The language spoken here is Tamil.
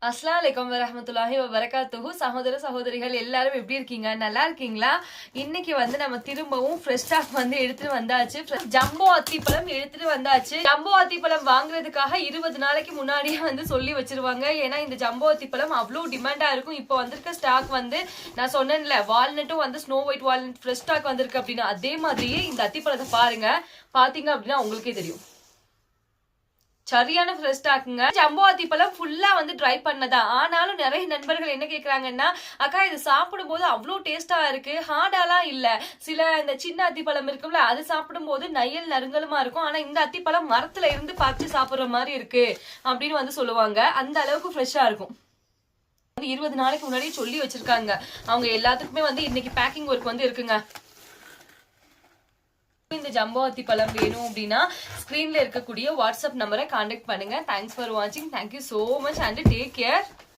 அஸ்ஸலாமு அலைக்கும் வரஹ்மத்துல்லாஹி வபரகாத்துஹு. சகோதர சகோதரிகள் எல்லாரும் எப்படி இருக்கீங்க? நல்லா இருக்கீங்களா? இன்னைக்கு வந்து நம்ம திரும்பவும் ஃப்ரெஷ் ஸ்டாக் வந்து எடுத்துட்டு வந்தாச்சு. ஜம்போ அத்திப்பழம் எடுத்துட்டு வந்தாச்சு. ஜம்போ அத்திப்பழம் வாங்குறதுக்காக 20 நாளைக்கு முன்னாடியே வந்து சொல்லி வச்சிருவாங்க. ஏன்னா இந்த ஜம்போ அத்திப்பழம் அவ்வளோ டிமாண்டா இருக்கும். இப்போ வந்திருக்க ஸ்டாக் வந்து நான் சொன்னேன்ல, வால்நட்டும் வந்து snow white walnut fresh stock வந்திருக்கு அப்படின்னு. அதே மாதிரியே இந்த அத்திப்பழத்தை பாருங்க. பாத்தீங்க அப்படின்னா உங்களுக்கே தெரியும், சரியான ஃப்ரெஷ் ஸ்டாக்குங்க. ஜம்போ அத்திப்பழம் ஃபுல்லா வந்து ட்ரை பண்ணதா. ஆனாலும் நிறைய நண்பர்கள் என்ன கேக்குறாங்கன்னா, அக்கா இது சாப்பிடும் போது அவ்வளோ டேஸ்டா இருக்கு, ஹார்டாலாம் இல்ல. சில இந்த சின்ன அத்திப்பழம் இருக்கும்ல, அது சாப்பிடும் போது நயல் நறுங்கலுமா இருக்கும். ஆனா இந்த அத்திப்பழம் மரத்துல இருந்து பறிச்சு சாப்பிடுற மாதிரி இருக்கு அப்படின்னு வந்து சொல்லுவாங்க. அந்த அளவுக்கு ஃப்ரெஷ்ஷா இருக்கும். 20 நாளைக்கு முன்னாடி சொல்லி வச்சிருக்காங்க. அவங்க எல்லாத்துக்குமே வந்து இன்னைக்கு பேக்கிங் ஒர்க் வந்து இருக்குங்க. இந்த ஜம்போ அத்திப்பழம் வேணும் அப்படின்னா ஸ்கிரீன்ல இருக்கக்கூடிய வாட்ஸ்அப் நம்பரை கான்டாக்ட் பண்ணுங்க. தேங்க்ஸ் ஃபார் வாட்சிங். Thank you so much and take care.